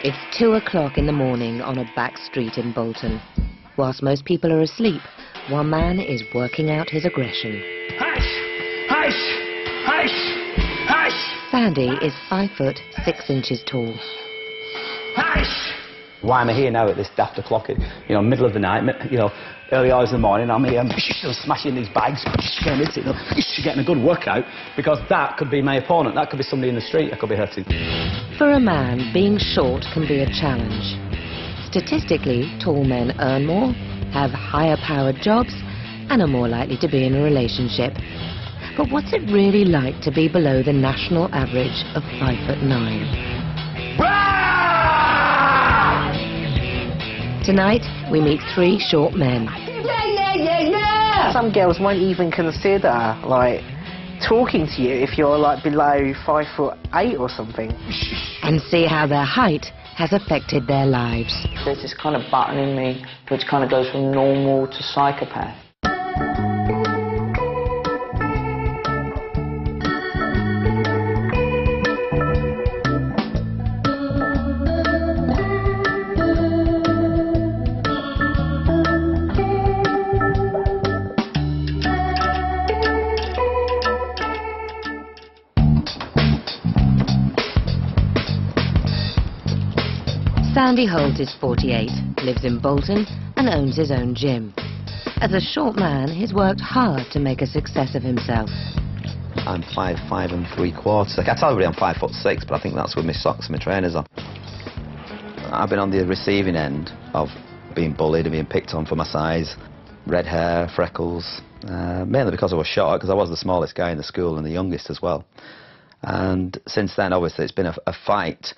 It's 2 o'clock in the morning on a back street in Bolton. Whilst most people are asleep, one man is working out his aggression. Hush! Hush! Hush! Hush! Sandy is 5 foot 6 inches tall. Hush! Why am I here now at this daft o'clock, middle of the night, early hours of the morning? I'm here, smashing these bags, getting a good workout, because that could be my opponent, that could be somebody in the street I could be hurting. For a man, being short can be a challenge. Statistically, tall men earn more, have higher-powered jobs, and are more likely to be in a relationship. But what's it really like to be below the national average of 5'9"? Tonight, we meet 3 short men. Yeah! Some girls won't even consider, talking to you if you're, below 5'8" or something. And see how their height has affected their lives. There's this kind of button in me which kind of goes from normal to psychopath. Sandy Holt is 48, lives in Bolton and owns his own gym. As a short man, he's worked hard to make a success of himself. I'm 5'5" ¾ I tell everybody I'm 5'6", but I think that's with my socks and my trainers on. I've been on the receiving end of being bullied and being picked on for my size. Red hair, freckles, mainly because I was short, because I was the smallest guy in the school and the youngest as well. And since then, obviously, it's been a fight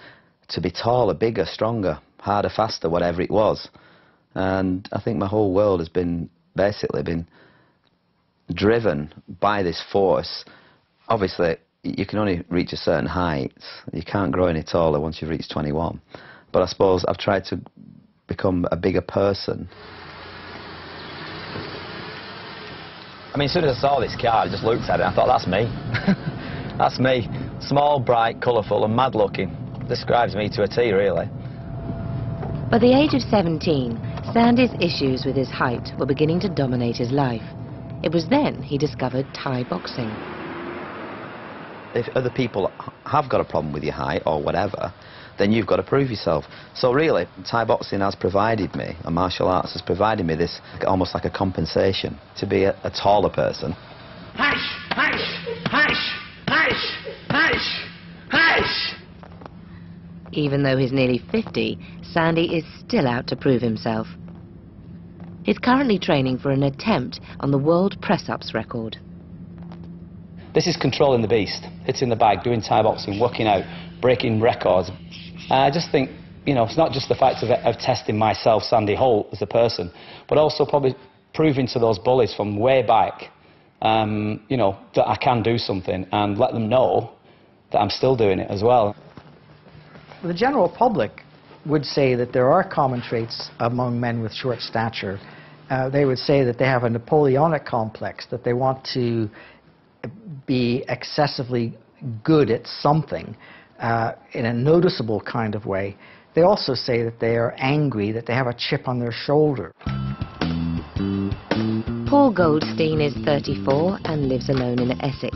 to be taller, bigger, stronger, harder, faster, whatever it was. And I think my whole world has basically been driven by this force. Obviously, you can only reach a certain height. You can't grow any taller once you've reached 21. But I suppose I've tried to become a bigger person. I mean, as soon as I saw this car, I just looked at it and I thought, that's me. That's me. Small, bright, colourful and mad-looking. Describes me to a T, really. By the age of 17, Sandy's issues with his height were beginning to dominate his life. It was then he discovered Thai boxing. If other people have got a problem with your height or whatever, then you've got to prove yourself. So really, Thai boxing has provided me, and martial arts has provided me this, almost like a compensation, to be a taller person. Hush! Hush! Hush! Hush! Hush! Hush! Even though he's nearly 50, Sandy is still out to prove himself. He's currently training for an attempt on the world press-ups record. This is controlling the beast, hitting the bag, doing Thai boxing, working out, breaking records. I just think, it's not just the fact of testing myself, Sandy Holt, as a person, but also probably proving to those bullies from way back, that I can do something and let them know that I'm still doing it as well. The general public would say that there are common traits among men with short stature. They would say that they have a Napoleonic complex, that they want to be excessively good at something in a noticeable kind of way. They also say that they are angry, that they have a chip on their shoulder. Paul Goldstein is 34 and lives alone in Essex.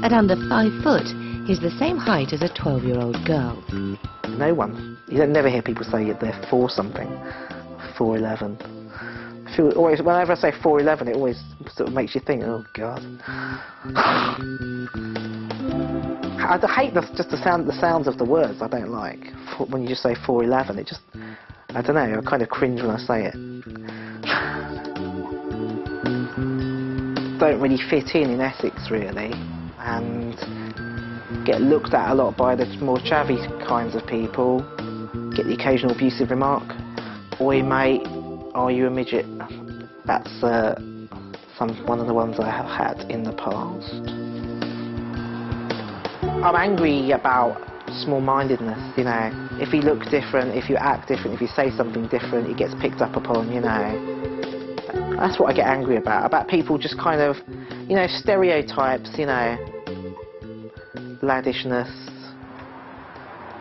At under 5 foot, he's the same height as a 12-year-old girl. No one. You don't never hear people say they're 4 something, 4'11". Whenever I say 4'11", it always sort of makes you think, oh God. I hate the sounds of the words. I don't like when you just say 4'11". It just, I don't know. I kind of cringe when I say it. Don't really fit in Essex really, and get looked at a lot by the more chavvy kinds of people. Get the occasional abusive remark. Oi mate, are you a midget? That's one of the ones I have had in the past. I'm angry about small-mindedness, If you look different, if you act different, if you say something different, it gets picked up upon, That's what I get angry about people just kind of, stereotypes, laddishness.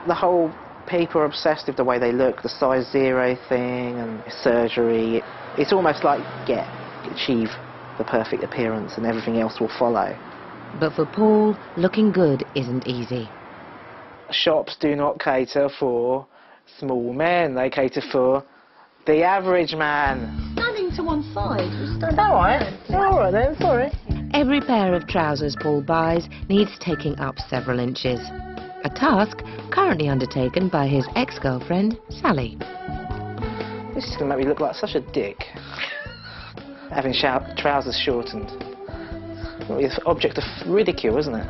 The whole people are obsessed with the way they look, the size 0 thing and surgery. It's almost like, achieve the perfect appearance and everything else will follow. But for Paul, looking good isn't easy. Shops do not cater for small men, they cater for the average man. Standing to one side. Alright then, sorry. Every pair of trousers Paul buys needs taking up several inches. A task currently undertaken by his ex-girlfriend, Sally. This is going to make me look like such a dick. Having trousers shortened. It's an object of ridicule, isn't it?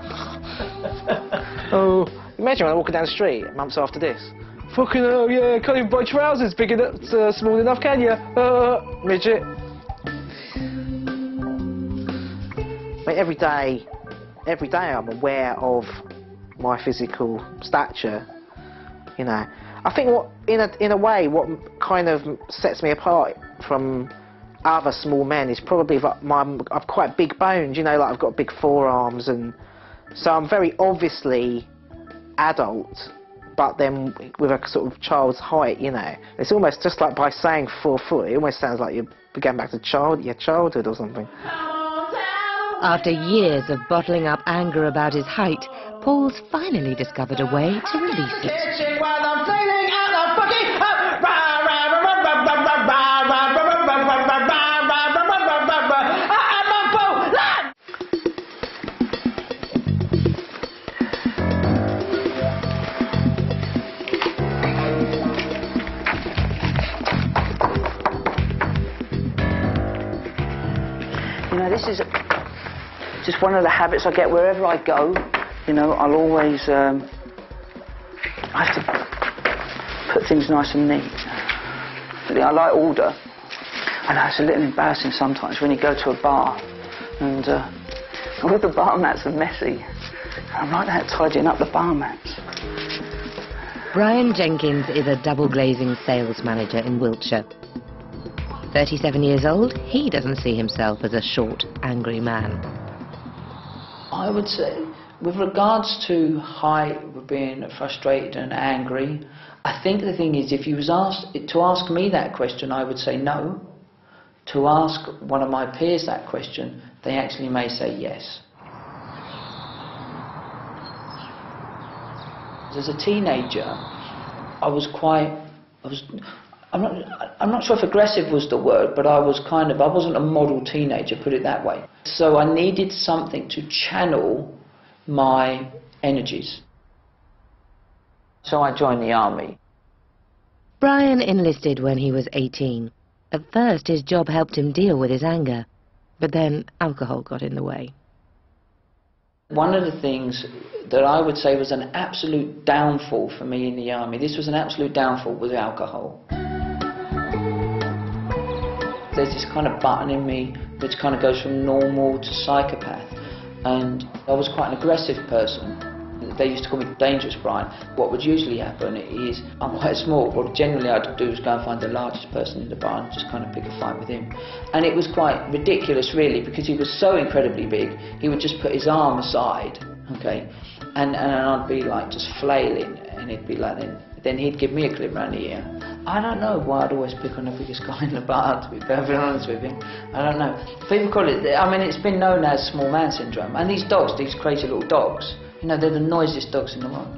Oh, imagine when I'm walking down the street months after this. Fucking hell, yeah, can't even buy trousers big enough, small enough, can you? Midget. I mean, every day I'm aware of my physical stature, you know. I think in a way, what kind of sets me apart from other small men is probably that I've quite big bones, you know, like I've got big forearms, and so I'm very obviously adult, but then with a sort of child's height, you know. It's almost just like by saying 4 foot, it almost sounds like you're going back to your childhood or something. After years of bottling up anger about his height, Paul's finally discovered a way to release it. You know, this is just one of the habits I get wherever I go. You know, I'll always I have to put things nice and neat. I like order. I know it's a little embarrassing sometimes when you go to a bar and all the bar mats are messy. I'm like that, tidying up the bar mats. Brian Jenkins is a double glazing sales manager in Wiltshire. 37 years old, he doesn't see himself as a short, angry man. I would say, with regards to height, being frustrated and angry, I think the thing is, if you was to ask me that question, I would say no. To ask one of my peers that question, they actually may say yes. As a teenager, I'm not sure if aggressive was the word, but I wasn't a model teenager, put it that way. So I needed something to channel my energies. So I joined the army. Brian enlisted when he was 18. At first, his job helped him deal with his anger, but then alcohol got in the way. One of the things that I would say was an absolute downfall for me in the army, this was an absolute downfall, was alcohol. There's this kind of button in me which kind of goes from normal to psychopath, and I was quite an aggressive person. They used to call me Dangerous Brian. What would usually happen is, I'm quite small, what generally I'd do is go and find the largest person in the bar and just kind of pick a fight with him. And it was quite ridiculous really, because he was so incredibly big, he would just put his arm aside, okay, and I'd be like just flailing, and he'd be like, then he'd give me a clip round the ear. I don't know why I'd always pick on the biggest guy in the bar, to be perfectly honest with you. I don't know. People call it, I mean, it's been known as small man syndrome. And these dogs, these crazy little dogs, you know, they're the noisiest dogs in the world.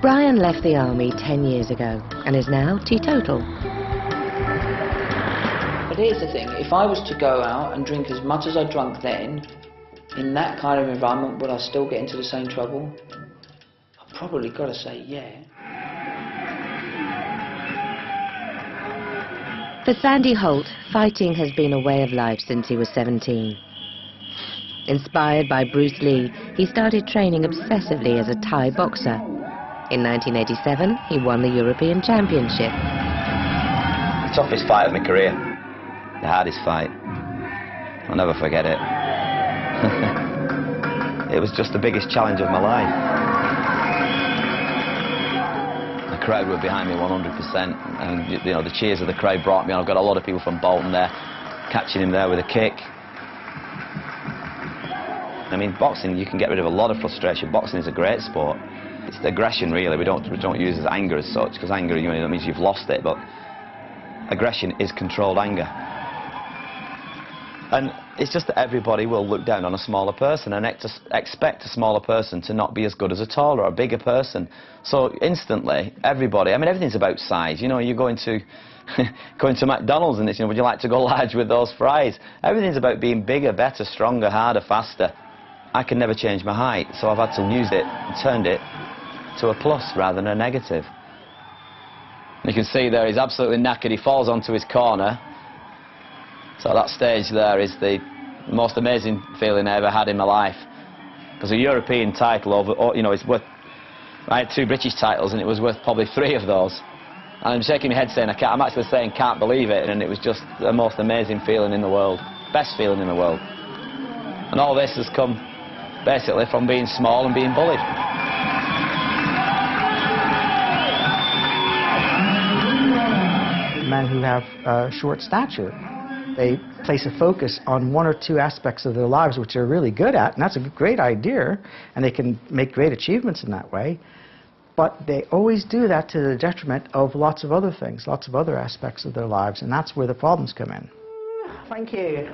Brian left the army 10 years ago and is now teetotal. But here's the thing, if I was to go out and drink as much as I drank then, in that kind of environment, would I still get into the same trouble? I've probably got to say yeah. For Sandy Holt, fighting has been a way of life since he was 17. Inspired by Bruce Lee, he started training obsessively as a Thai boxer. In 1987, he won the European Championship. The toughest fight of my career. The hardest fight. I'll never forget it. It was just the biggest challenge of my life. The crowd were behind me 100%, and you know, the cheers of the crowd brought me on. I've got a lot of people from Bolton there, catching him there with a kick. I mean, boxing, you can get rid of a lot of frustration. Boxing is a great sport. It's the aggression, really. We don't use it as anger as such, because anger, you know, that means you've lost it, but aggression is controlled anger. And it's just that everybody will look down on a smaller person and expect a smaller person to not be as good as a taller or a bigger person. So instantly, everybody, I mean, everything's about size. You know, you're going to McDonald's and it's, you know, would you like to go large with those fries? Everything's about being bigger, better, stronger, harder, faster. I can never change my height, so I've had to use it and turned it to a plus rather than a negative. You can see there he's absolutely knackered. He falls onto his corner. So that stage there is the most amazing feeling I ever had in my life. Because a European title, you know, it's worth... I had 2 British titles and it was worth probably 3 of those. And I'm shaking my head saying, I'm actually saying can't believe it, and it was just the most amazing feeling in the world. Best feeling in the world. And all this has come basically from being small and being bullied. Men who have short stature, they place a focus on 1 or 2 aspects of their lives which they're really good at, and that's a great idea, and they can make great achievements in that way. But they always do that to the detriment of lots of other things, lots of other aspects of their lives, and that's where the problems come in. Thank you.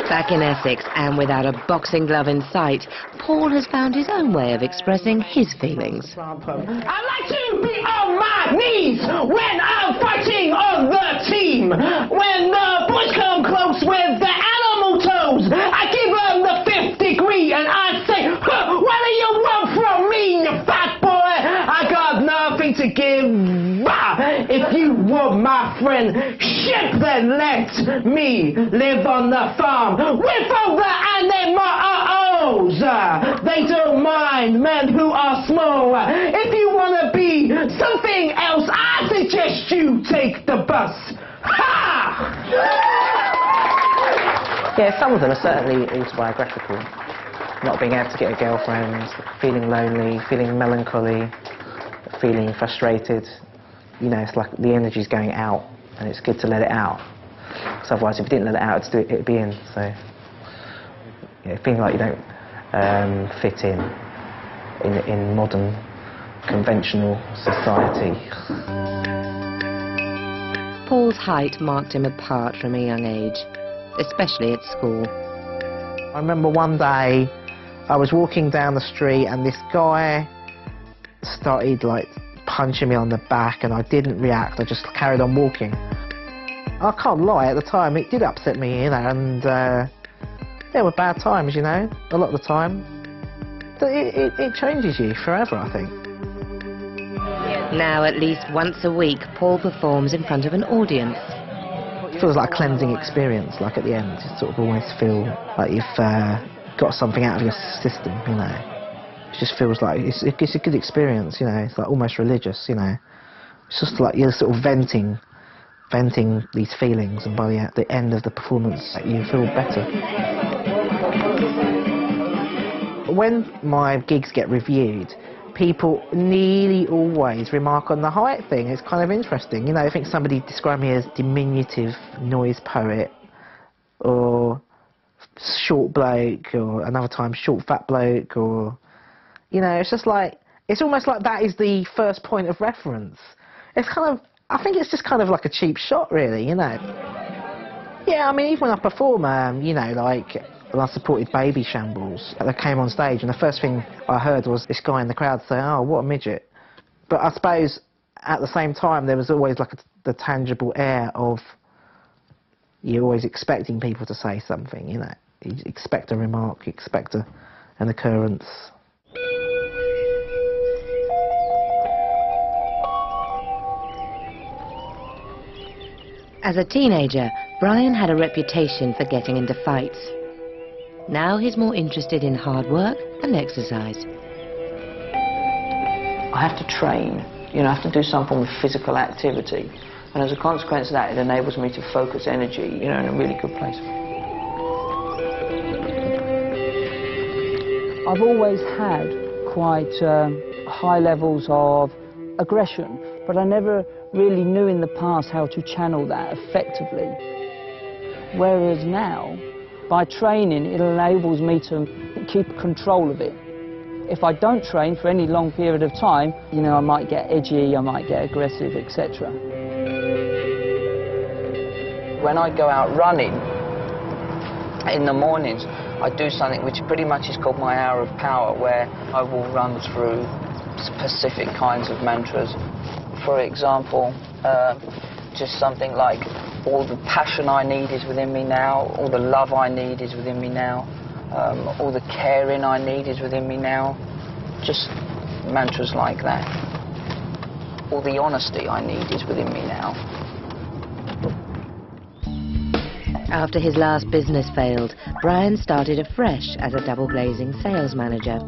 Back in Essex, and without a boxing glove in sight, Paul has found his own way of expressing his feelings. I like to be on my knees when I'm fighting on the team. When the boys come close with the animal toes, I give them the 5th degree and I say, huh, what do you want from me, you fat boy? I got nothing to give. If you want my friendship, then let me live on the farm with all the animals. They don't mind men who are small. If you want to be something else, I suggest you take the bus. Ha! Yeah, some of them are certainly autobiographical. Not being able to get a girlfriend, feeling lonely, feeling melancholy, feeling frustrated. You know, it's like the energy's going out, and it's good to let it out. Because otherwise, if you didn't let it out, it'd be in. So, yeah, feeling like you don't fit in modern, conventional society. Paul's height marked him apart from a young age, especially at school. I remember one day I was walking down the street and this guy started like punching me on the back, and I didn't react. I just carried on walking. I can't lie, at the time it did upset me, you know, and there were bad times, you know, a lot of the time. It changes you forever, I think. Now, at least once a week, Paul performs in front of an audience. It feels like a cleansing experience, like at the end. You sort of almost feel like you've got something out of your system, you know. It just feels like it's a good experience, you know. It's like almost religious, you know. It's just like you're sort of venting these feelings, and by the end of the performance, you feel better. When my gigs get reviewed, people nearly always remark on the height thing. It's kind of interesting, you know. I think somebody described me as diminutive noise poet, or short bloke, or another time short fat bloke, or, you know, it's just like, it's almost like that is the first point of reference. It's kind of, I think it's just kind of like a cheap shot, really, you know. Yeah, I mean, even when I perform, you know, like when I supported Baby Shambles, they came on stage and the first thing I heard was this guy in the crowd say, "Oh, what a midget." But I suppose at the same time there was always like the tangible air of you're always expecting people to say something, you know. You expect a remark, you expect an occurrence. As a teenager, Brian had a reputation for getting into fights. Now he's more interested in hard work and exercise. I have to train, you know, I have to do some form of physical activity. And as a consequence of that, it enables me to focus energy, you know, in a really good place. I've always had quite high levels of aggression, but I never really knew in the past how to channel that effectively. Whereas now, by training, it enables me to keep control of it. If I don't train for any long period of time, you know, I might get edgy, I might get aggressive, etc. When I go out running in the mornings, I do something which pretty much is called my hour of power, where I will run through specific kinds of mantras. For example, just something like, all the passion I need is within me now, all the love I need is within me now, all the caring I need is within me now. Just mantras like that. All the honesty I need is within me now. After his last business failed, Brian started afresh as a double glazing sales manager.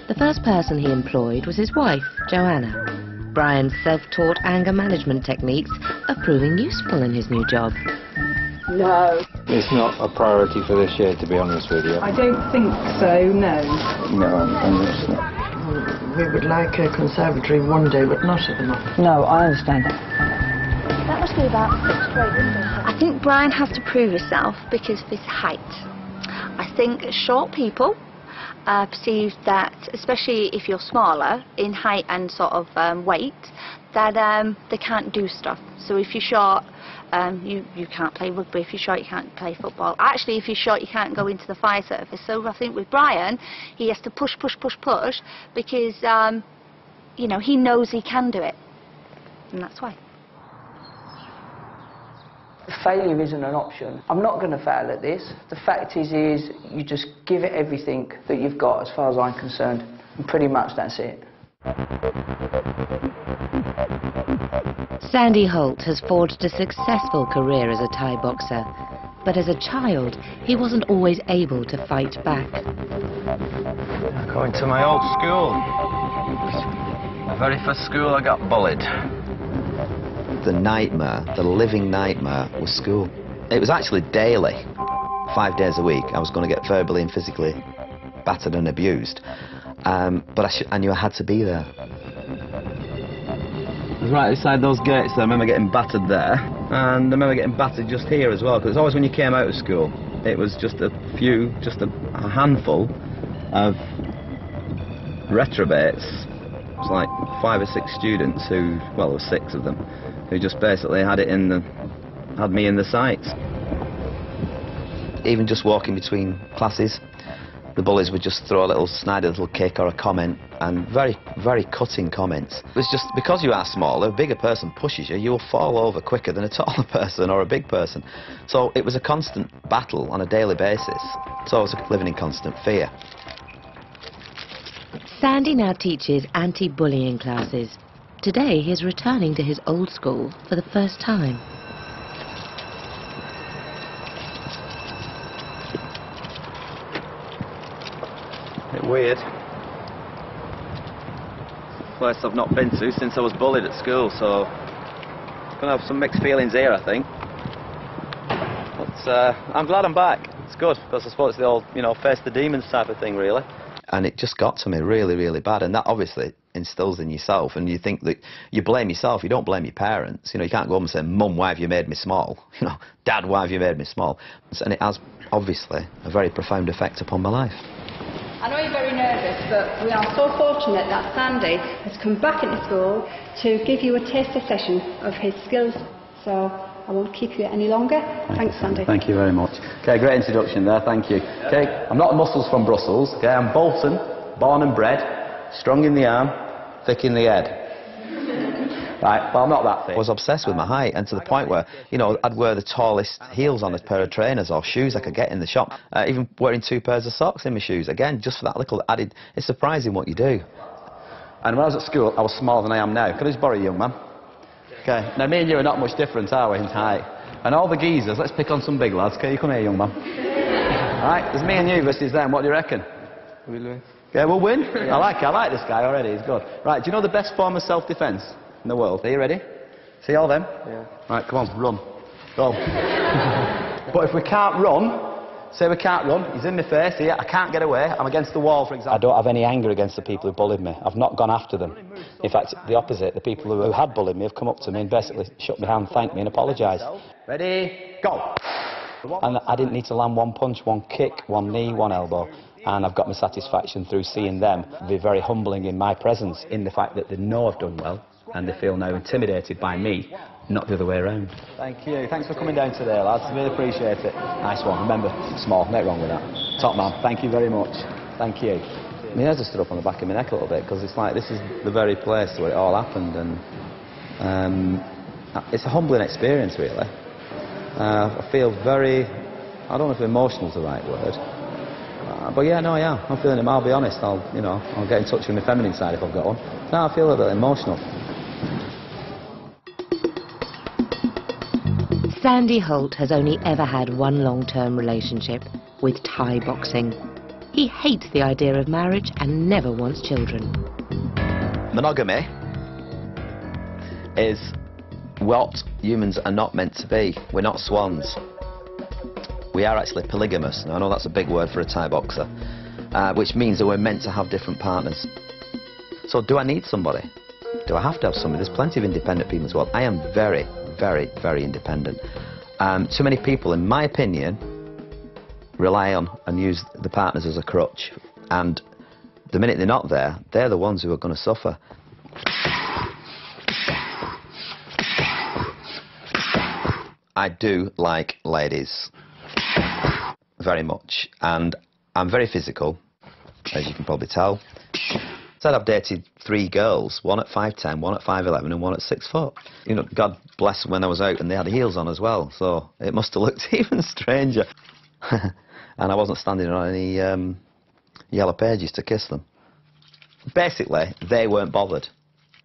The first person he employed was his wife, Joanna. Brian's self-taught anger management techniques are proving useful in his new job. No. It's not a priority for this year, to be honest with you. I don't think so, no. No, I'm just not. We would like a conservatory one day, but not at the moment. No, I understand. That must be about 6 to 8 windows. I think Brian has to prove himself because of his height. I think short people perceive that, especially if you're smaller in height and sort of weight, that they can't do stuff. So if you're short, you can't play rugby. If you're short, you can't play football. Actually, if you're short, you can't go into the fire service. So I think with Brian, he has to push because, you know, he knows he can do it. And that's why. Failure isn't an option. I'm not going to fail at this. The fact is you just give it everything that you've got, as far as I'm concerned. And pretty much that's it. Sandy Holt has forged a successful career as a Thai boxer, but as a child, he wasn't always able to fight back. Going to my old school. My very first school I got bullied. The nightmare, the living nightmare, was school. It was actually daily. 5 days a week I was going to get verbally and physically battered and abused. But I knew I had to be there. It was right outside those gates. I remember getting battered there, and I remember getting battered just here as well, because always when you came out of school, it was just a handful of retrobates. It was like 5 or 6 students who, well, there were 6 of them, who just basically had me in the sights. Even just walking between classes, the bullies would just throw a little snide little kick or a comment, and very, very cutting comments. It's just because you are smaller, a bigger person pushes you, you will fall over quicker than a taller person or a big person. So it was a constant battle on a daily basis. So I was living in constant fear. Sandy now teaches anti-bullying classes. Today he is returning to his old school for the first time. A bit weird. Place I've not been to since I was bullied at school, so I'm gonna have some mixed feelings here, I think. But I'm glad I'm back. It's good, because I suppose it's the old, you know, face the demons type of thing, really. And it just got to me really, really bad, and that obviously instills in yourself, and you think that you blame yourself, you don't blame your parents. You know, you can't go home and say, Mum, why have you made me small? You know, Dad, why have you made me small? And it has, obviously, a very profound effect upon my life. I know you're very nervous, but we are so fortunate that Sandy has come back into school to give you a taster session of his skills. So I won't keep you any longer. Thanks, Sandy. Thank you very much. Okay, great introduction there, thank you. Okay, I'm not muscles from Brussels, okay, I'm Bolton, born and bred, strong in the arm, thick in the head. Right, well, I'm not that thick. I was obsessed with my height, and to the point where, you know, I'd wear the tallest heels on a pair of trainers or shoes I could get in the shop. Even wearing 2 pairs of socks in my shoes, again, just for that little added, it's surprising what you do. And when I was at school, I was smaller than I am now. Could I just borrow you, young man? Okay, now me and you are not much different, are we, in height? And all the geezers, let's pick on some big lads. Okay, you come here, young man. Alright, there's me and you versus them, what do you reckon? We'll win. Okay, we'll win? I like this guy already, he's good. Right, do you know the best form of self-defence in the world? Are you ready? See all them? Yeah. Right, come on, run. Go. But if we can't run, say we can't run, he's in my face here, I can't get away, I'm against the wall, for example. I don't have any anger against the people who bullied me. I've not gone after them. In fact, the opposite. The people who had bullied me have come up to me and basically shook my hand, thanked me and apologised. Ready, go. And I didn't need to land one punch, one kick, one knee, one elbow. and I've got my satisfaction through seeing them be very humbling in my presence, in the fact that they know I've done well and they feel now intimidated by me, not the other way around. Thank you. Thanks for coming down today, lads. Really appreciate it. Nice one. Remember, small, nothing wrong with that. Top man. Thank you very much. Thank you. My hairs just stood up on the back of my neck a little bit, because it's like this is the very place where it all happened, and it's a humbling experience, really. I feel very, I don't know if emotional is the right word, but yeah, no, yeah, I'm feeling it. I'll be honest. I'll get in touch with my feminine side if I've got one. No, I feel a bit emotional. Sandy Holt has only ever had one long-term relationship with Thai boxing. He hates the idea of marriage and never wants children. Monogamy is what humans are not meant to be. We're not swans. We are actually polygamous. Now, I know that's a big word for a Thai boxer, which means that we're meant to have different partners. So do I need somebody? Do I have to have somebody? There's plenty of independent people as well. I am very, very, very independent. Too many people, in my opinion, rely on and use the partners as a crutch, and the minute they're not there, they're the ones who are going to suffer. I do like ladies very much, and I'm very physical, as you can probably tell. Said I've dated 3 girls, one at 5'10", one at 5'11", and one at 6 foot. You know, God bless them when I was out and they had heels on as well, so it must have looked even stranger. And I wasn't standing on any yellow pages to kiss them. Basically, they weren't bothered.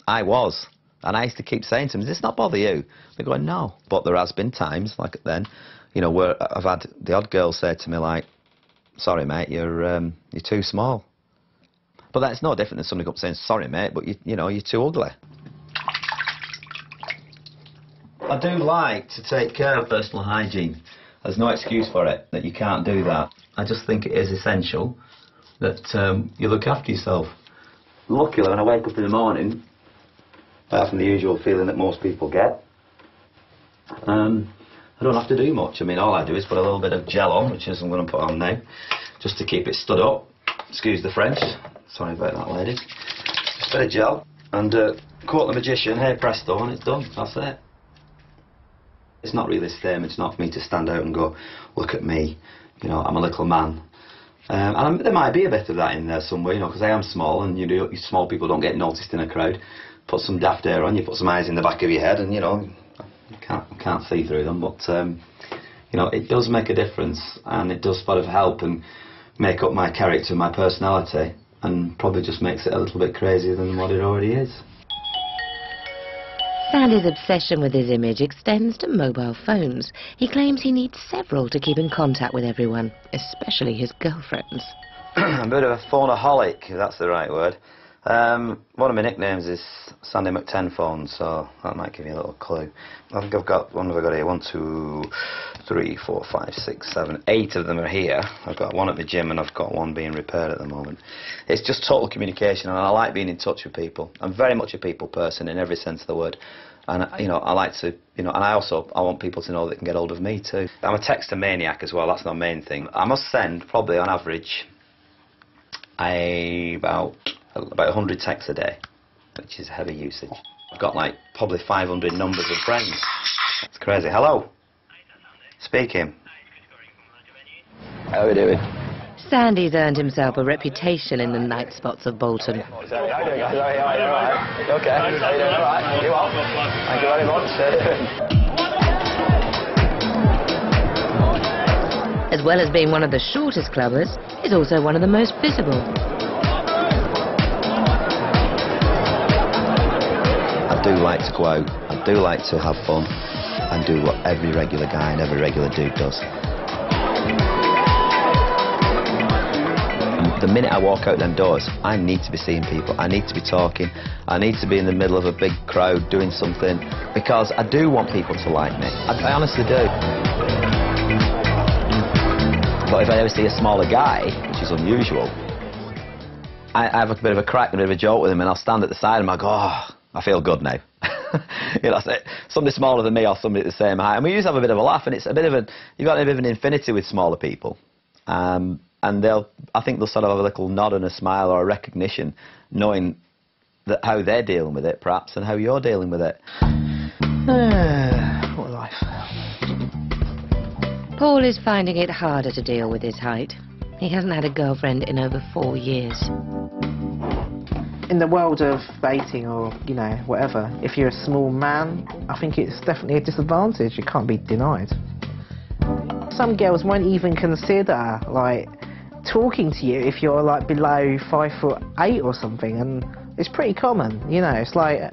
I was. And I used to keep saying to them, does this not bother you? They're going, no. But there has been times, like then, you know, where I've had the odd girl say to me, like, sorry, mate, you're too small. But that's no different than somebody up saying, sorry, mate, but you know, you're too ugly. I do like to take care of personal hygiene. There's no excuse for it, that you can't do that. I just think it is essential that you look after yourself. Luckily, when I wake up in the morning, apart from the usual feeling that most people get, I don't have to do much. I mean, all I do is put a little bit of gel on, which is I'm going to put on now, just to keep it stood up. Excuse the French. Sorry about that, lady. Just a bit of gel, and quote the magician, hey presto, and it's done. That's it. It's not really a statement. It's not for me to stand out and go, look at me, you know, I'm a little man. And there might be a bit of that in there somewhere, you know, because I am small, and you know, small people don't get noticed in a crowd. Put some daft hair on, you put some eyes in the back of your head, and you know, you can't see through them. But you know, it does make a difference, and it does sort of help and make up my character, my personality, and probably just makes it a little bit crazier than what it already is. Sandy's obsession with his image extends to mobile phones. He claims he needs several to keep in contact with everyone, especially his girlfriends. I'm a bit of a phoneaholic, if that's the right word. One of my nicknames is Sandy McTenphone, so that might give you a little clue. I think I've got, what have I got here? 1, 2, 3, 4, 5, 6, 7, 8 of them are here. I've got one at the gym and I've got one being repaired at the moment. It's just total communication, and I like being in touch with people. I'm very much a people person in every sense of the word. And, you know, I like to, you know, and I want people to know they can get hold of me too. I'm a texter maniac as well, that's my main thing. I must send, probably on average, about 100 texts a day, which is heavy usage. I've got like probably 500 numbers of friends. It's crazy. Hello? Speaking. How are we doing? Sandy's earned himself a reputation in the night spots of Bolton. Okay. How are you doing? All right. You well? Thank you very much. As well as being one of the shortest clubbers, he's also one of the most visible. I do like to go out, I do like to have fun and do what every regular guy and every regular dude does. The minute I walk out them doors, I need to be seeing people, I need to be talking, I need to be in the middle of a big crowd doing something, because I do want people to like me. I honestly do. But if I ever see a smaller guy, which is unusual, I have a bit of a crack, a bit of a joke with him, and I'll stand at the side and I go, oh, I feel good now. You know, somebody smaller than me or somebody at the same height. And we used to have a bit of a laugh, and it's a bit of a, you've got a bit of an infinity with smaller people. and I think they'll sort of have a little nod and a smile or a recognition, knowing that how they're dealing with it, perhaps, and how you're dealing with it. What a life. Paul is finding it harder to deal with his height. He hasn't had a girlfriend in over 4 years. In the world of dating or, you know, whatever, if you're a small man, I think it's definitely a disadvantage. It can't be denied. Some girls won't even consider, like, talking to you if you're, like, below 5'8" or something, and it's pretty common, you know. It's like,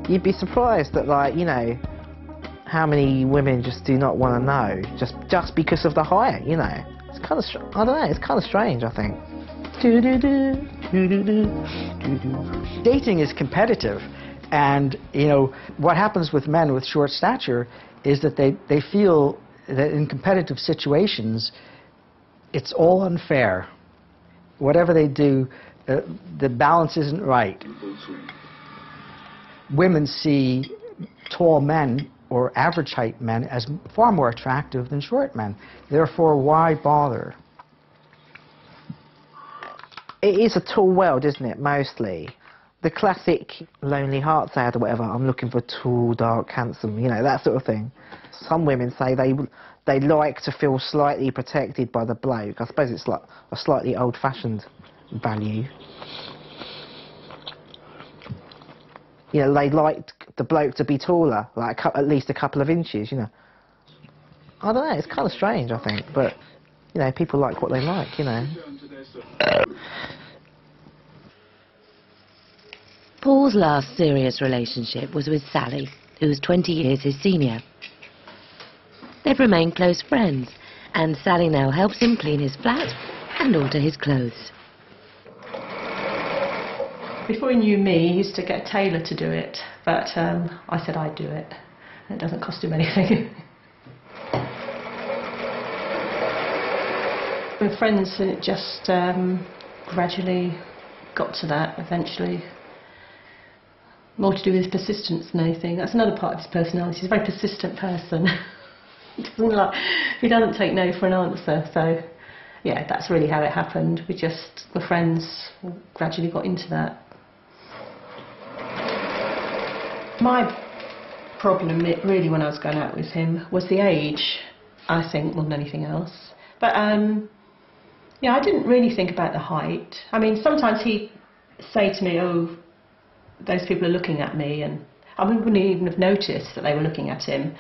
you'd be surprised that, like, you know, how many women just do not want to know just because of the height, you know. It's kind of, I don't know, it's kind of strange, I think. Dating is competitive, and, you know, what happens with men with short stature is that they feel that in competitive situations, it's all unfair. Whatever they do, the balance isn't right. Women see tall men or average height men as far more attractive than short men. Therefore, why bother? It is a tall world, isn't it, mostly? The classic Lonely Hearts ad or whatever, I'm looking for tall, dark, handsome, you know, that sort of thing. Some women say they like to feel slightly protected by the bloke. I suppose it's like a slightly old-fashioned value. You know, they like the bloke to be taller, like at least a couple of inches, you know. I don't know, it's kind of strange, I think, but, you know, people like what they like, you know. Paul's last serious relationship was with Sally, who's 20 years his senior. They've remained close friends, and Sally now helps him clean his flat and alter his clothes. Before he knew me, he used to get a tailor to do it, but I said I'd do it. It doesn't cost him anything. We're friends, and it just gradually got to that eventually. More to do with his persistence than anything. That's another part of his personality. He's a very persistent person. He doesn't take no for an answer, so yeah, that's really how it happened. We just were friends, gradually got into that. My problem really when I was going out with him was the age, I think, more than anything else. But yeah, I didn't really think about the height. I mean, sometimes he'd say to me, oh, those people are looking at me, and I wouldn't even have noticed that they were looking at him.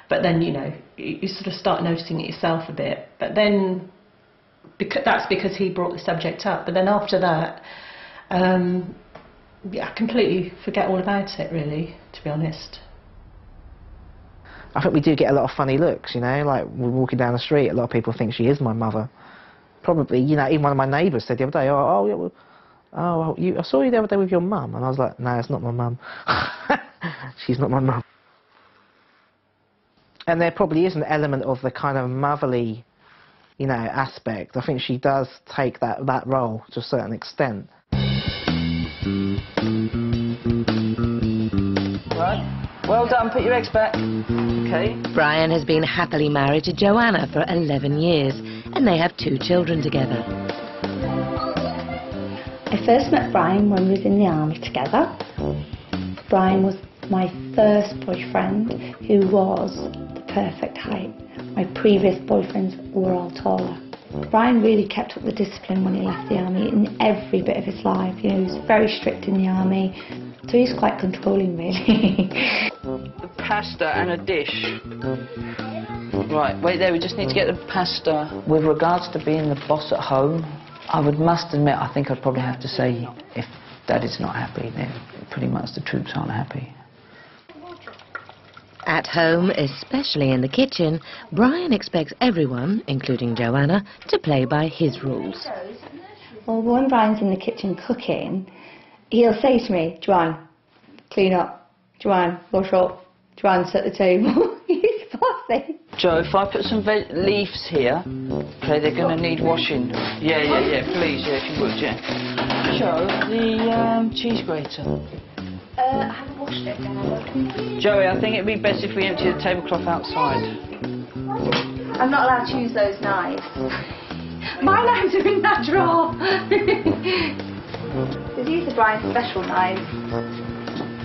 But then, you know, you sort of start noticing it yourself a bit. But then, that's because he brought the subject up. But then after that, yeah, I completely forget all about it, really, to be honest. I think we do get a lot of funny looks, you know, like we're walking down the street, a lot of people think she is my mother. Probably, you know, even one of my neighbours said the other day, oh, yeah, well, I saw you the other day with your mum. And I was like, no, it's not my mum. She's not my mum. And there probably is an element of the kind of motherly, you know, aspect. I think she does take that role to a certain extent. Right. Well done, put your eggs back. Okay. Brian has been happily married to Joanna for 11 years, and they have 2 children together. I first met Brian when we was in the army together. Brian was my first boyfriend who was the perfect height. My previous boyfriends were all taller. Brian really kept up the discipline when he left the army in every bit of his life. You know, he was very strict in the army, so he's quite controlling, really. The pasta and a dish. Right, wait there, we just need to get the pasta. With regards to being the boss at home, I must admit, I think I'd probably have to say, if Daddy's not happy, then pretty much the troops aren't happy. At home, especially in the kitchen, Brian expects everyone, including Joanna, to play by his rules. Well, when Brian's in the kitchen cooking, he'll say to me, Joanne, clean up. Joanne, wash up. Joanne, set the table. He's bossy. Joe, if I put some leaves here, okay, they're going to need washing. Yeah, please, yeah, if you would, yeah. Joe, the cheese grater. I haven't washed it yet. Joey, I think it'd be best if we empty the tablecloth outside. I'm not allowed to use those knives. My knives are in that drawer. These are Brian's special knives.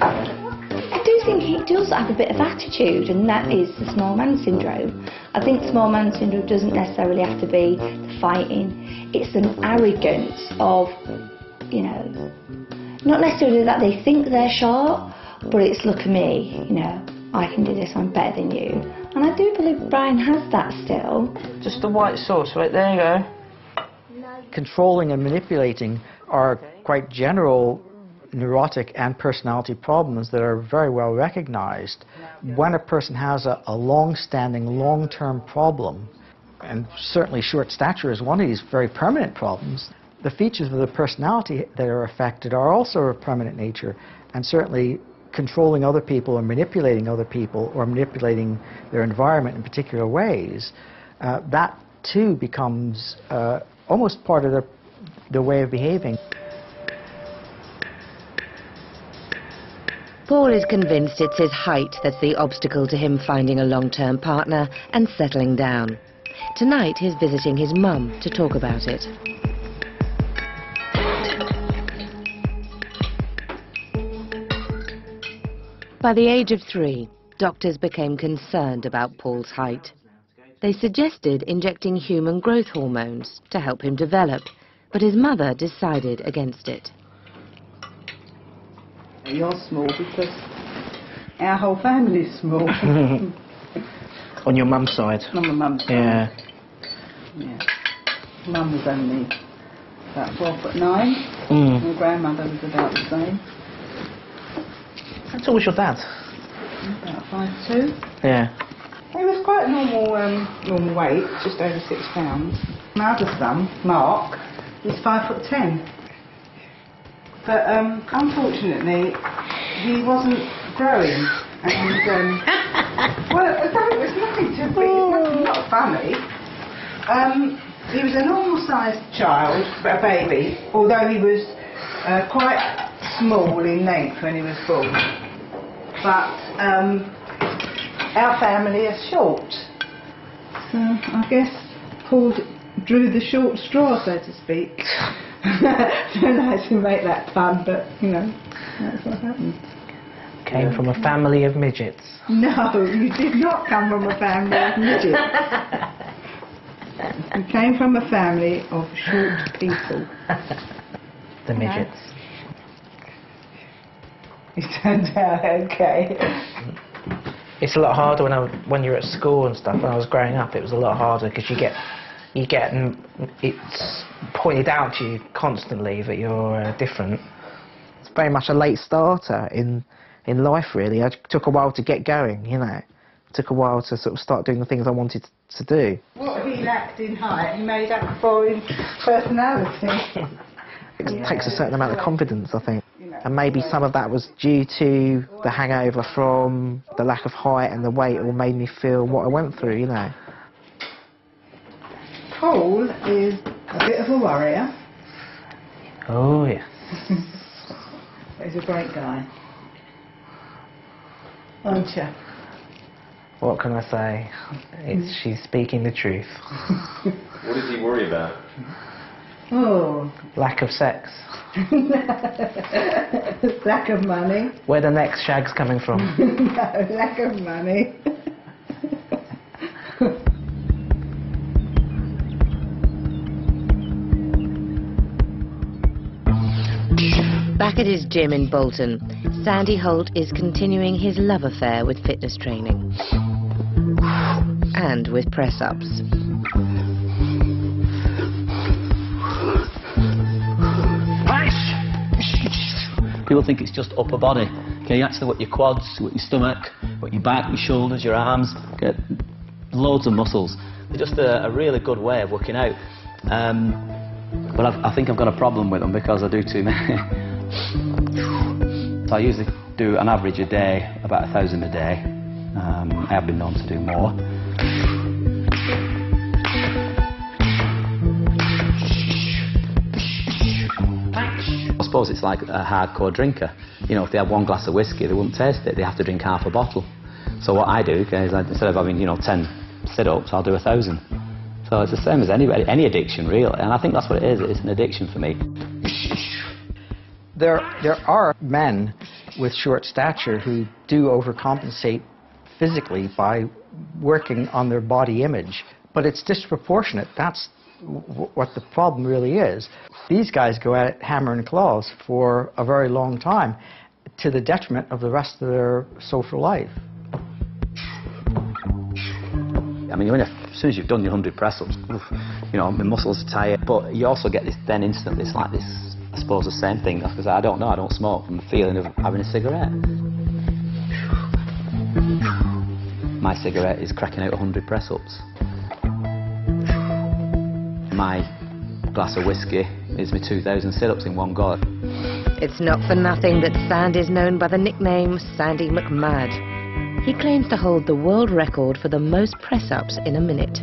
I do think he does have a bit of attitude, and that is the small man syndrome. I think small man syndrome doesn't necessarily have to be the fighting. It's an arrogance of, you know, not necessarily that they think they're short, but it's look at me, you know, I can do this, I'm better than you. And I do believe Brian has that still. Just the white sauce, right there you go. Controlling and manipulating are quite general neurotic and personality problems that are very well recognized. When a person has a long-standing, long-term problem, and certainly short stature is one of these very permanent problems, the features of the personality that are affected are also of permanent nature, and certainly controlling other people or manipulating other people or manipulating their environment in particular ways, that too becomes almost part of their way of behaving. Paul is convinced it's his height that's the obstacle to him finding a long-term partner and settling down. Tonight he's visiting his mum to talk about it. By the age of 3, doctors became concerned about Paul's height. They suggested injecting human growth hormones to help him develop, but his mother decided against it. You're small because our whole family's small. On your mum's side? On my mum's side. Yeah. Yeah. Mum was only about 4'9". My grandmother was about the same. How tall was your dad? About 5'2". Yeah. He was quite normal weight, just over 6 pounds. My other son, Mark, is 5'10". But unfortunately, he wasn't growing, and well, it was nothing to be, not funny. He was a normal-sized child, a baby, although he was quite small in length when he was born. But our family is short, so I guess Paul drew the short straw, so to speak. I don't know how to make that fun, but you know, that's what happened. Came from a family of midgets. No, you did not come from a family of midgets. You came from a family of short people. The midgets. It turned out okay. It's a lot harder when you're at school and stuff. When I was growing up, it was a lot harder because it's pointed out to you constantly that you're different. It's very much a late starter in life, really. It took a while to get going, you know. It took a while to sort of start doing the things I wanted to do. What he lacked in height, he made up for in personality. It takes a certain amount of confidence, I think. And maybe some of that was due to the hangover from the lack of height and the weight. It all made me feel what I went through, you know. Paul is a bit of a worrier. Oh, yeah. He's a great guy. Aren't you? What can I say? She's speaking the truth. What does he worry about? Oh. Lack of sex. Lack of money. Where the next shag's coming from? No, lack of money. Back at his gym in Bolton, Sandy Holt is continuing his love affair with fitness training and with press-ups. People think it's just upper body. Okay, you actually work your quads, work your stomach, work your back, your shoulders, your arms, get loads of muscles. It's just a really good way of working out. But I think I've got a problem with them because I do too many. So I usually do an average a day, about 1,000 a day. I have been known to do more. I suppose it's like a hardcore drinker. You know, if they have 1 glass of whiskey, they wouldn't taste it. They have to drink half a bottle. So what I do is instead of having, 10 sit-ups, I'll do 1,000. So it's the same as any addiction, really, and I think that's what it is. It's an addiction for me. There are men with short stature who do overcompensate physically by working on their body image, but it's disproportionate. That's what the problem really is. These guys go at it hammer and claws for a very long time, to the detriment of the rest of their social life. I mean, as soon as you've done your 100 press-ups, you know, my muscles are tired, but you also get this then instantly, it's like this, I suppose the same thing, because I don't know, I don't smoke, from the feeling of having a cigarette. My cigarette is cracking out 100 press-ups. My glass of whiskey is my 2,000 sit-ups in one go. It's not for nothing that Sandy is known by the nickname Sandy McMad. He claims to hold the world record for the most press-ups in a minute.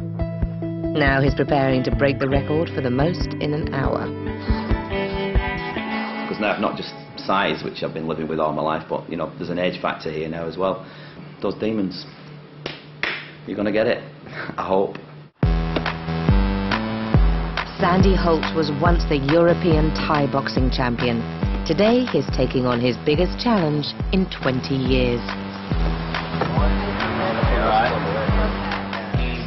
Now he's preparing to break the record for the most in an hour. Because now, not just size, which I've been living with all my life, but, you know, there's an age factor here now as well. Those demons, you're going to get it, I hope. Sandy Holt was once the European Thai boxing champion. Today he's taking on his biggest challenge in 20 years.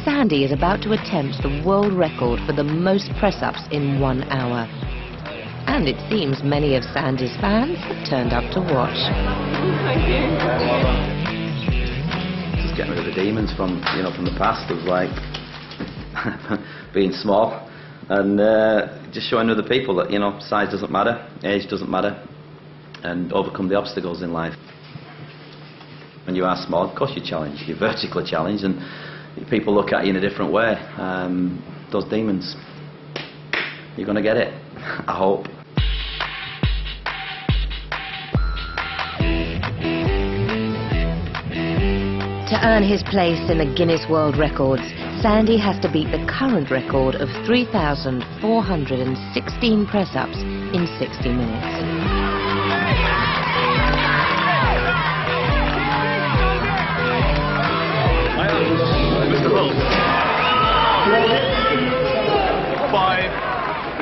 Sandy is about to attempt the world record for the most press-ups in 1 hour. And it seems many of Sandy's fans have turned up to watch. Thank you. Just getting rid of the demons from, you know, from the past of, like, being small. And just showing other people that, you know, size doesn't matter, age doesn't matter, and overcome the obstacles in life. When you are small, of course you're challenged, you're vertically challenged, and people look at you in a different way. Those demons, you're going to get it, I hope. To earn his place in the Guinness World Records, Sandy has to beat the current record of 3,416 press-ups in 60 minutes. Mr. Holt. 5,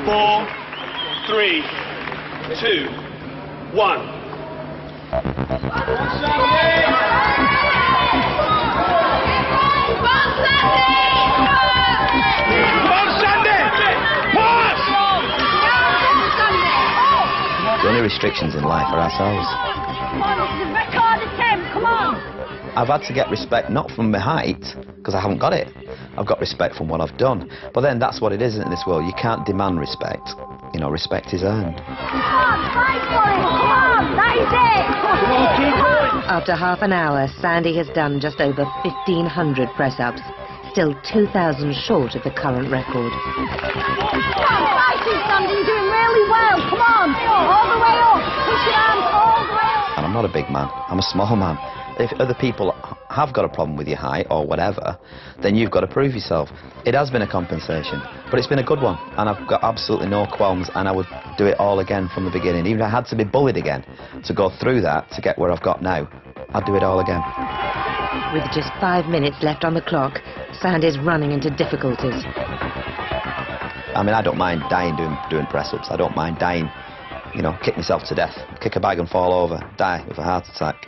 4, 3, 2, 1. The only restrictions in life are ourselves. I've had to get respect not from my height, because I haven't got it. I've got respect from what I've done. But then that's what it is in this world. You can't demand respect. You know, respect is earned. After half an hour, Sandy has done just over 1,500 press-ups, still 2,000 short of the current record. Sandy, doing really well. Come on, all the way up. Push your arms all the way up. And I'm not a big man. I'm a small man. If other people have got a problem with your height or whatever, then you've got to prove yourself. It has been a compensation, but it's been a good one, and I've got absolutely no qualms, and I would do it all again from the beginning. Even if I had to be bullied again to go through that to get where I've got now, I'd do it all again. With just 5 minutes left on the clock, Sandy's running into difficulties. I mean, I don't mind dying doing press-ups. I don't mind dying, you know, kick myself to death, kick a bag and fall over, die with a heart attack.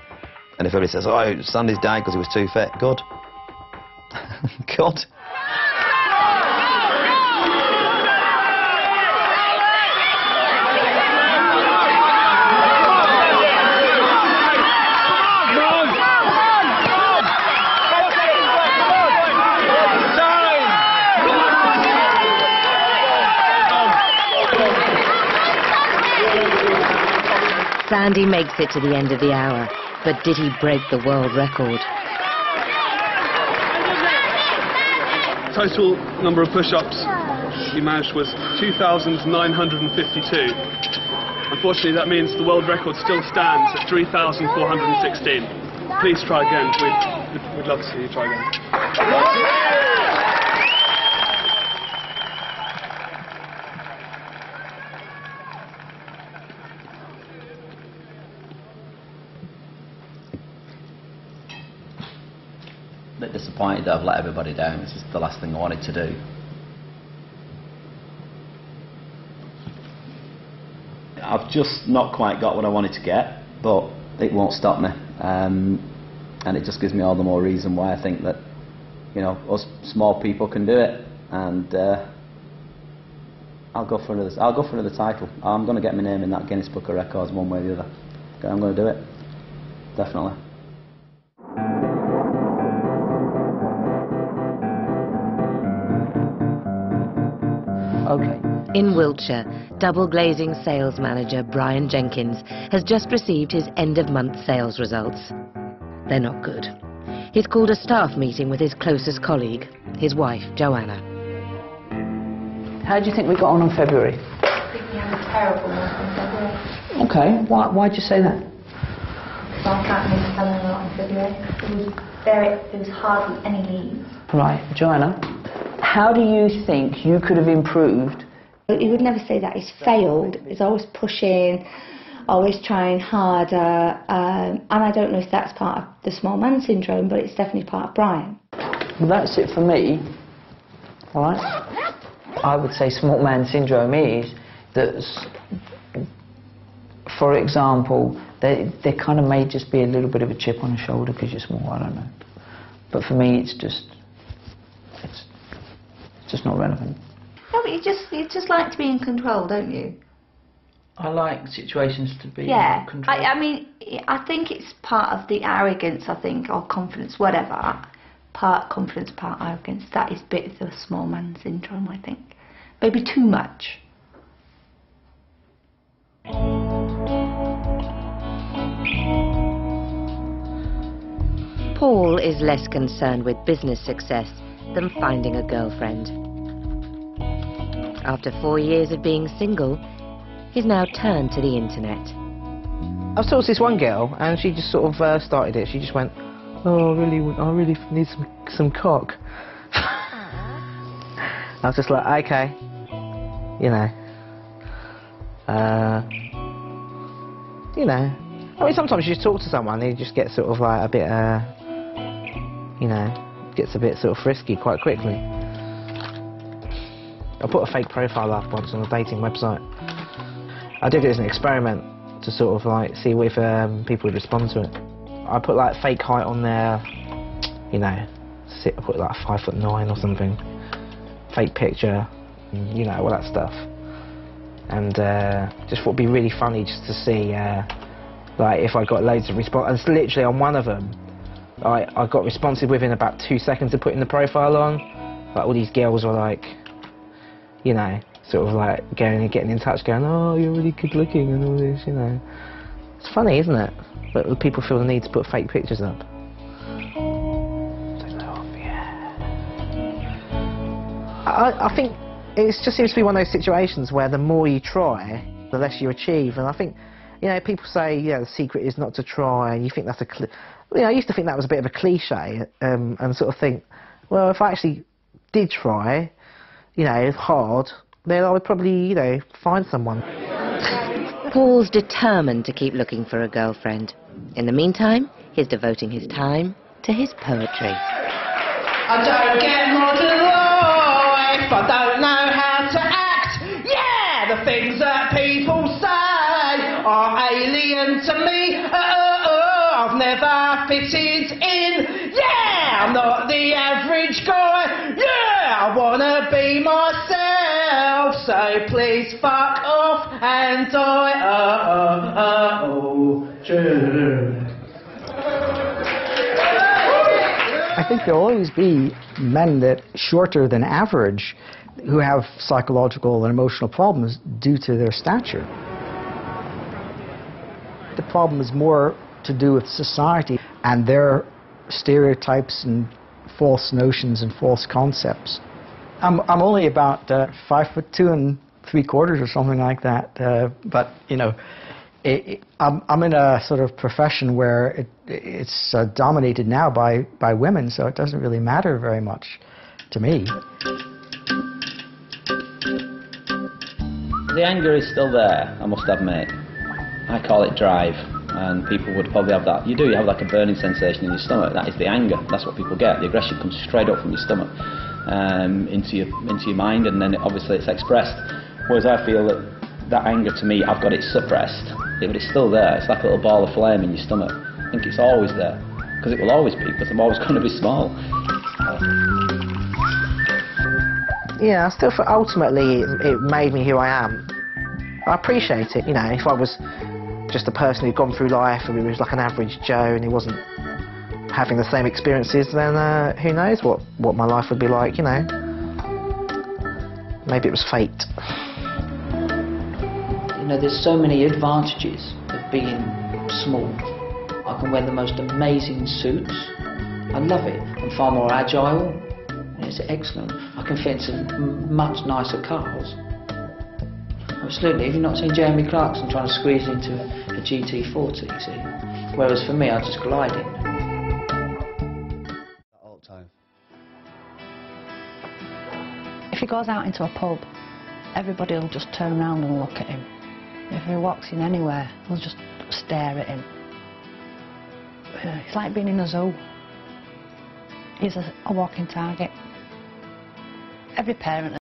And if everybody says, oh, Sandy's died because he was too fit, good. Good. Sandy makes it to the end of the hour, but did he break the world record? Total number of push-ups he managed was 2,952. Unfortunately, that means the world record still stands at 3,416. Please try again. We'd love to see you try again. A bit disappointed that I've let everybody down. This is the last thing I wanted to do. I've just not quite got what I wanted to get, but it won't stop me. And it just gives me all the more reason why I think that, you know, us small people can do it. And I'll go for another title. I'm going to get my name in that Guinness Book of Records one way or the other. I'm going to do it, definitely. Okay. In Wiltshire, double glazing sales manager Brian Jenkins has just received his end-of-month sales results. They're not good. He's called a staff meeting with his closest colleague, his wife, Joanna. How do you think we got on February? I think we had a terrible month in February. Okay, why'd you say that? So I can't really tell a lot in February. There was hardly any leads. Right, Joanna, how do you think you could have improved? He would never say that he's failed. He's always pushing, always trying harder, and I don't know if that's part of the small man syndrome, but it's definitely part of Brian. Well, that's it for me. All right. I would say small man syndrome is that, for example, there kind of may just be a little bit of a chip on the shoulder because you're small. I don't know. But for me, it's just not relevant. No, but you just like to be in control, don't you? I like situations to be in control. I mean, I think it's part of the arrogance, I think, or confidence, whatever. Part confidence, part arrogance. That is a bit of the small man syndrome, I think. Maybe too much. Paul is less concerned with business success than finding a girlfriend. After 4 years of being single, he's now turned to the internet. I was talking to this one girl, and she just sort of started it. She just went, "Oh, I really need some cock." I was just like, okay, you know. I mean, sometimes you just talk to someone, and you just get sort of like a bit, you know, gets a bit sort of frisky quite quickly. I put a fake profile up once on a dating website. I did it as an experiment to sort of like see if people would respond to it. I put like fake height on there, you know, I put like 5'9" or something, fake picture, you know, all that stuff. And just thought it'd be really funny just to see like if I got loads of response. And literally on one of them, I got responsive within about 2 seconds of putting the profile on. Like all these girls were like, you know, sort of like getting in touch, going, "Oh, you're really good looking," and all this, you know. It's funny, isn't it? But people feel the need to put fake pictures up. I think it just seems to be one of those situations where the more you try, the less you achieve. And I think, you know, people say, yeah, the secret is not to try, and you think that's you know, I used to think that was a bit of a cliche, and sort of think, well, if I actually did try, you know, hard, then I would probably, you know, find someone. Paul's determined to keep looking for a girlfriend. In the meantime, he's devoting his time to his poetry. I don't get modern life, I don't know how to act. Yeah, the things that people say are alien to me. I've never fitted in. Yeah, I'm not the average guy. Yeah, I wanna be myself. So please fuck off and die. I think there'll always be men that shorter than average who have psychological and emotional problems due to their stature. The problem is more to do with society and their stereotypes and false notions and false concepts. I'm only about 5'2" 3/4 or something like that, but you know, I'm in a sort of profession where it's dominated now by women, so it doesn't really matter very much to me. The anger is still there, I must admit. I call it drive, and people would probably have that. You have like a burning sensation in your stomach. That is the anger. That's what people get. The aggression comes straight up from your stomach into your mind, and then obviously it's expressed. Whereas I feel that that anger to me, I've got it suppressed. Yeah, but it's still there. It's like a little ball of flame in your stomach. I think it's always there, because it will always be, because I'm always going to be small. Yeah, I still feel ultimately it made me who I am. I appreciate it, you know, if I was just a person who'd gone through life and he was like an average Joe and he wasn't having the same experiences, then who knows what my life would be like, you know. Maybe it was fate. You know, there's so many advantages of being small. I can wear the most amazing suits. I love it. I'm far more agile. It's excellent. I can fit into much nicer cars. Absolutely. Have you not seen Jeremy Clarkson trying to squeeze into a GT40, you see? Whereas for me, I just glide in. If he goes out into a pub, everybody will just turn around and look at him. If he walks in anywhere, they'll just stare at him. It's like being in a zoo. He's a walking target. Every parent